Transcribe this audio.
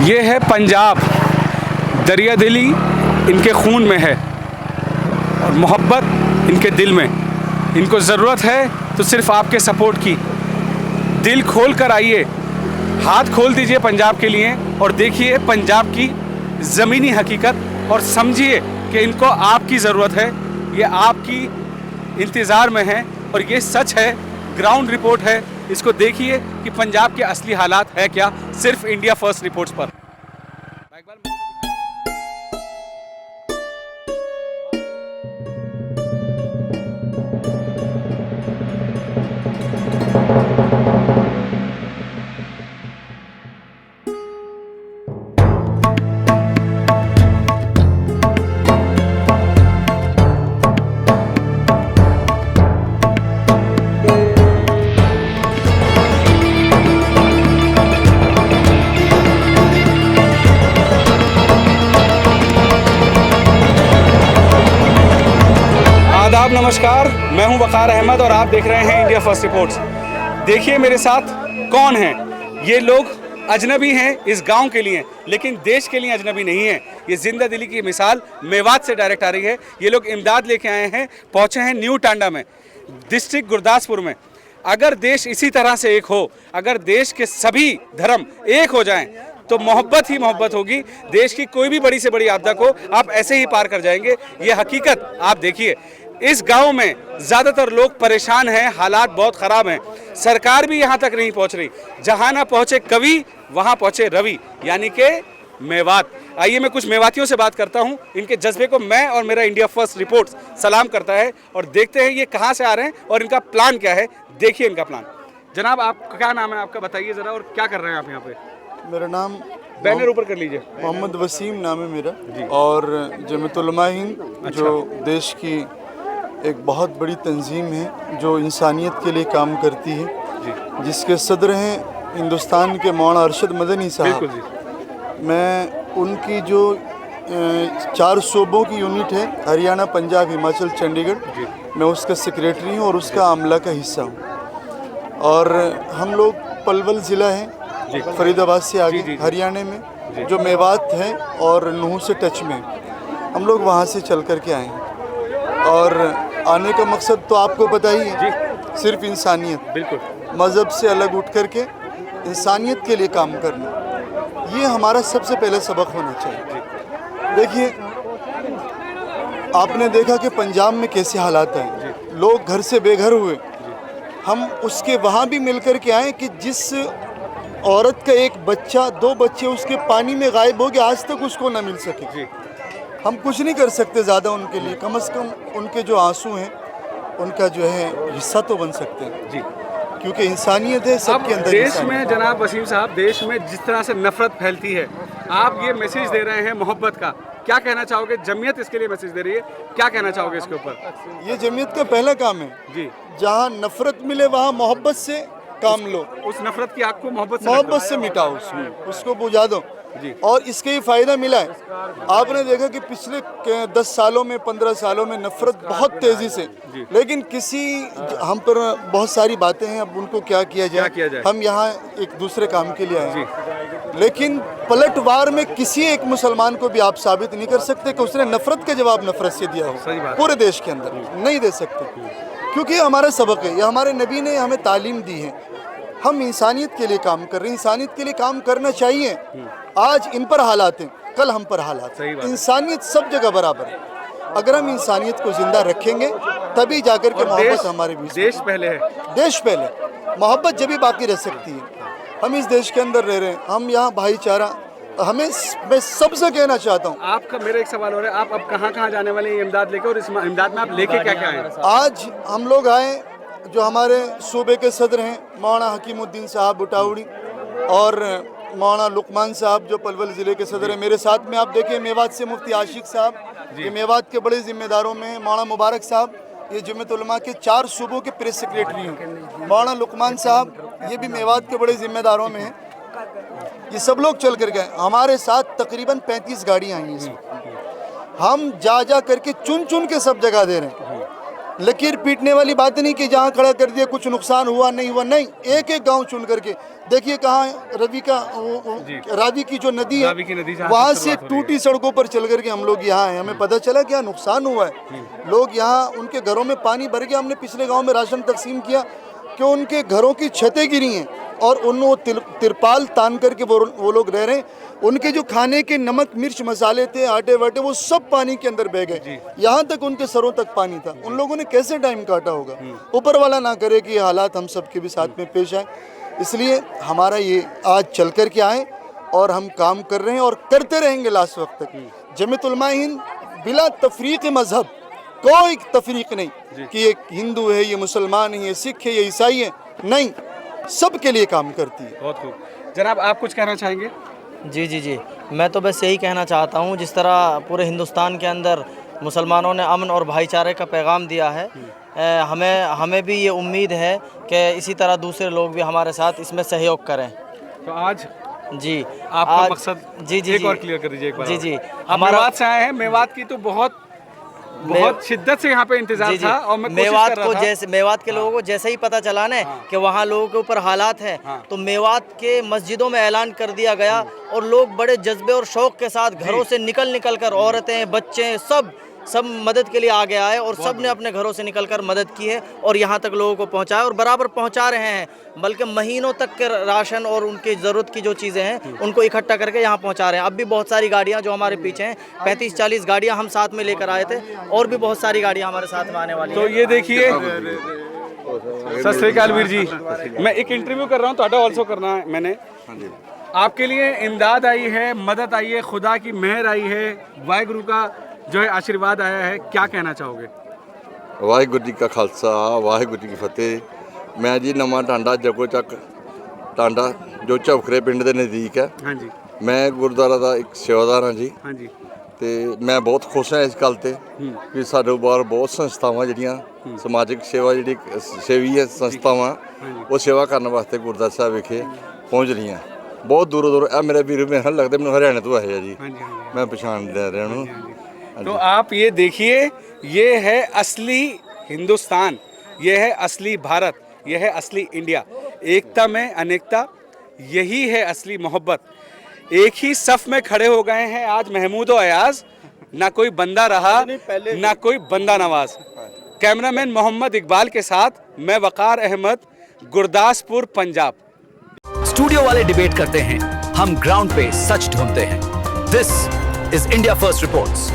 ये है पंजाब, दरिया दिली इनके खून में है और मोहब्बत इनके दिल में। इनको ज़रूरत है तो सिर्फ आपके सपोर्ट की। दिल खोल कर आइए, हाथ खोल दीजिए पंजाब के लिए और देखिए पंजाब की ज़मीनी हकीकत और समझिए कि इनको आपकी ज़रूरत है। ये आपकी इंतज़ार में है और ये सच है, ग्राउंड रिपोर्ट है। इसको देखिए कि पंजाब के असली हालात है क्या, सिर्फ इंडिया फर्स्ट रिपोर्ट्स पर। आदाब, नमस्कार, मैं हूं वकार अहमद और आप देख रहे हैं इंडिया फर्स्ट रिपोर्ट्स। देखिए मेरे साथ कौन हैं। ये लोग अजनबी हैं इस गांव के लिए, लेकिन देश के लिए अजनबी नहीं है। ये जिंदा दिली की मिसाल मेवात से डायरेक्ट आ रही है। ये लोग इमदाद लेके आए हैं, पहुंचे हैं न्यू टांडा में, डिस्ट्रिक्ट गुरदासपुर में। अगर देश इसी तरह से एक हो, अगर देश के सभी धर्म एक हो जाएं तो मोहब्बत ही मोहब्बत होगी। देश की कोई भी बड़ी से बड़ी आपदा को आप ऐसे ही पार कर जाएंगे। ये हकीकत आप देखिए। इस गांव में ज़्यादातर लोग परेशान हैं, हालात बहुत ख़राब हैं। सरकार भी यहाँ तक नहीं पहुँच रही। जहाँ ना पहुँचे कवि, वहाँ पहुँचे रवि, यानी कि मेवात। आइए मैं कुछ मेवातियों से बात करता हूँ। इनके जज्बे को मैं और मेरा इंडिया फर्स्ट रिपोर्ट्स सलाम करता है और देखते हैं ये कहाँ से आ रहे हैं और इनका प्लान क्या है। देखिए इनका प्लान। जनाब, आपका क्या नाम है, आपका बताइए ज़रा, और क्या कर रहे हैं आप यहाँ पे? मेरा नाम बैनर ऊपर कर लीजिए। मोहम्मद वसीम नाम है मेरा और जमीयत उलमा हिंद जो देश की एक बहुत बड़ी तंजीम है जो इंसानियत के लिए काम करती है, जिसके सदर हैं हिंदुस्तान के मौलाना अरशद मदनी साहब। मैं उनकी जो 4 सूबों की यूनिट है, हरियाणा, पंजाब, हिमाचल, चंडीगढ़, मैं उसका सेक्रेटरी हूँ और उसका आमला का हिस्सा हूँ। और हम लोग पलवल ज़िला है, फरीदाबाद से आगे हरियाणा में, जो मेवात है और नूह से टच में, हम लोग वहाँ से चल कर के आए हैं। और आने का मकसद तो आपको पता ही है, सिर्फ इंसानियत, बिल्कुल मज़हब से अलग उठ कर के इंसानियत के लिए काम करना, ये हमारा सबसे पहले सबक होना चाहिए। देखिए, आपने देखा कि पंजाब में कैसे हालात हैं, लोग घर से बेघर हुए। हम उसके वहाँ भी मिल कर के आए कि जिस औरत का एक बच्चा, 2 बच्चे उसके पानी में गायब हो गए, आज तक उसको न मिल सके। हम कुछ नहीं कर सकते ज़्यादा उनके लिए, कम से कम उनके जो आंसू हैं उनका जो है हिस्सा तो बन सकते हैं जी, क्योंकि इंसानियत है सबके अंदर। देश में जनाब वसीम साहब, देश में जिस तरह से नफरत फैलती है, आप ये मैसेज दे रहे हैं मोहब्बत का, क्या कहना चाहोगे? जमीयत इसके लिए मैसेज दे रही है, क्या कहना चाहोगे इसके ऊपर? ये जमीयत का पहला काम है जी, जहाँ नफरत मिले वहाँ मोहब्बत से काम लो। उस नफरत की आग को मोहब्बत से मिटाओ, उसको बुझा दो जी। और इसके ही फायदा मिला है। आपने देखा कि पिछले 10 सालों में, 15 सालों में नफरत बहुत तेजी से, लेकिन हम पर बहुत सारी बातें हैं, अब उनको क्या किया जाए। हम यहाँ एक दूसरे काम के लिए आए, लेकिन पलटवार में किसी एक मुसलमान को भी आप साबित नहीं कर सकते कि उसने नफरत का जवाब नफरत से दिया हो। पूरे देश के अंदर नहीं दे सकते, क्योंकि हमारा सबक है, ये हमारे नबी ने हमें तालीम दी है। हम इंसानियत के लिए काम कर रहे हैं, इंसानियत के लिए काम करना चाहिए। आज इन पर हालात हैं, कल हम पर हालात। इंसानियत सब जगह बराबर है। अगर हम इंसानियत को जिंदा रखेंगे तभी जाकर के मोहब्बत हमारे बीच। देश पहले है, देश पहले, मोहब्बत जब भी बाकी रह सकती है। हम इस देश के अंदर रह रहे हैं, हम यहाँ भाईचारा, मैं सबसे कहना चाहता हूँ। आपका मेरा एक सवाल हो रहा है, आप अब कहाँ जाने वाले हैं इमदाद लेकर, और इस इमदाद में आप लेके क्या आए? आज हम लोग आए, जो हमारे सूबे के सदर हैं मौलाना हकीमुद्दीन साहब बुटाउड़ी और मौलाना लुकमान साहब जो पलवल ज़िले के सदर हैं, मेरे साथ में आप देखिए मेवात से मुफ्ती आशिक साहब, ये मेवात के बड़े जिम्मेदारों में हैं। मौलाना मुबारक साहब, ये जमीयत उलमा के 4 सूबों के प्रेस सेक्रेटरी हैं। मौलाना लुकमान साहब, ये भी मेवात के बड़े जिम्मेदारों में हैं। ये सब लोग चल कर गए। हमारे साथ तकरीबन 35 गाड़ियाँ आई हैं। हम जा करके चुन के सब जगह दे रहे हैं। लकीर पीटने वाली बात नहीं कि जहाँ खड़ा कर दिया कुछ नुकसान हुआ नहीं हुआ, नहीं, एक एक गांव चुन करके देखिए कहाँ रावी की जो नदी है रावी की नदी जहाँ वहाँ से से शुरुआत हो रही है। टूटी सड़कों पर चल करके हम लोग यहाँ आए, हमें पता चला क्या नुकसान हुआ है। लोग यहाँ उनके घरों में पानी भर गया, हमने पिछले गाँव में राशन तकसीम किया कि उनके घरों की छतें गिरी हैं और उन तिरपाल तान करके वो लोग रह रहे हैं। उनके जो खाने के नमक मिर्च मसाले थे, आटे वाटे, वो सब पानी के अंदर बह गए, यहाँ तक उनके सरों तक पानी था। उन लोगों ने कैसे टाइम काटा होगा। ऊपर वाला ना करे कि ये हालात हम सबके भी साथ में पेश आए, इसलिए हमारा ये आज चल कर के आए और हम काम कर रहे हैं और करते रहेंगे लास्ट वक्त तक। जमीयत उलमा हिंद बिला तफरीक मजहब, कोई तफरीक नहीं कि ये हिंदू है, ये मुसलमान है, ये सिख है, ये ईसाई है, नहीं, सबके लिए काम करती है। बहुत खूब। जनाब आप कुछ कहना चाहेंगे? जी जी जी, मैं तो बस यही कहना चाहता हूँ, जिस तरह पूरे हिंदुस्तान के अंदर मुसलमानों ने अमन और भाईचारे का पैगाम दिया है, हमें भी ये उम्मीद है कि इसी तरह दूसरे लोग भी हमारे साथ इसमें सहयोग करें। तो आज जी आपका आज मकसद जी जी एक जी और क्लियर कर दीजिए एक बार। जी जी, आप मेवात से आए हैं, मेवात की तो बहुत शिद्दत से यहाँ पे इंतजार जी जी, था और मैं कोशिश मेवात कर रहा को था। जैसे मेवात के लोगों को जैसे ही पता चला ना कि वहाँ लोगों के ऊपर हालात हैं, तो मेवात के मस्जिदों में ऐलान कर दिया गया और लोग बड़े जज्बे और शौक के साथ घरों से निकल कर, औरतें बच्चे सब मदद के लिए आगे आए और सब ने अपने घरों से निकलकर मदद की है और यहाँ तक लोगों को पहुँचाया और बराबर पहुँचा रहे हैं, बल्कि महीनों तक के राशन और उनकी ज़रूरत की जो चीज़ें हैं उनको इकट्ठा करके यहाँ पहुँचा रहे हैं। अब भी बहुत सारी गाड़ियाँ जो हमारे पीछे हैं, 35-40 गाड़ियाँ हम साथ में लेकर आए थे और भी बहुत सारी गाड़ियाँ हमारे साथ में आने वाली तो हैं। ये देखिए, सत श्री अकाल वीर जी, मैं एक इंटरव्यू कर रहा हूँ, ਤੁਹਾਡਾ ऑल्सो करना है मैंने। आपके लिए इमदाद आई है, मदद आई है, खुदा की मेहर आई है, वाहिगुरु का जो है आशीर्वाद आया है, क्या कहना चाहोगे? वाहिगुरू जी का खालसा, वाहिगुरू जी की फतेह। मैं जी नवा टांडा जगो ਚੱਕ टांडा जो ਝਵਖਰੇ ਪਿੰਡ ਦੇ ਨਜ਼ਦੀਕ ਹੈ। ਹਾਂਜੀ ਮੈਂ ਗੁਰਦੁਆਰਾ ਦਾ ਇੱਕ ਸੇਵਾਦਾਰ ਹਾਂ ਜੀ ਹਾਂਜੀ ਤੇ ਮੈਂ ਬਹੁਤ ਖੁਸ਼ ਹਾਂ ਇਸ ਗੱਲ ਤੇ ਕਿ ਸਾਡੇ ਬਾਹਰ ਬਹੁਤ ਸੰਸਥਾਵਾਂ ਜਿਹੜੀਆਂ ਸਮਾਜਿਕ ਸੇਵਾ ਜਿਹੜੀ ਸੇਵੀ ਹੈ ਸੰਸਥਾਵਾਂ ਉਹ ਸੇਵਾ ਕਰਨ ਵਾਸਤੇ ਗੁਰਦੁਆਰਾ ਸਾਹਿਬ ਵਿਖੇ ਪਹੁੰਚ ਰਹੀਆਂ। ਬਹੁਤ ਦੂਰੋਂ ਇਹ ਮੇਰੇ ਵੀਰ ਮੈਨੂੰ ਲੱਗਦਾ ਮੈਨੂੰ ਹਰਿਆਣੇ ਤੋਂ ਆਏ ਆ ਜੀ, मैं पहचान ले रहा हूँ। तो आप ये देखिए, ये है असली हिंदुस्तान, ये है असली भारत, ये है असली इंडिया। एकता में अनेकता, यही है असली मोहब्बत। एक ही सफ में खड़े हो गए हैं आज महमूद और अयाज, ना कोई बंदा रहा ना कोई बंदा नवाज। कैमरामैन मोहम्मद इकबाल के साथ मैं वकार अहमद, गुरदासपुर, पंजाब। स्टूडियो वाले डिबेट करते हैं, हम ग्राउंड पे सच ढूंढते हैं। This is India first reports.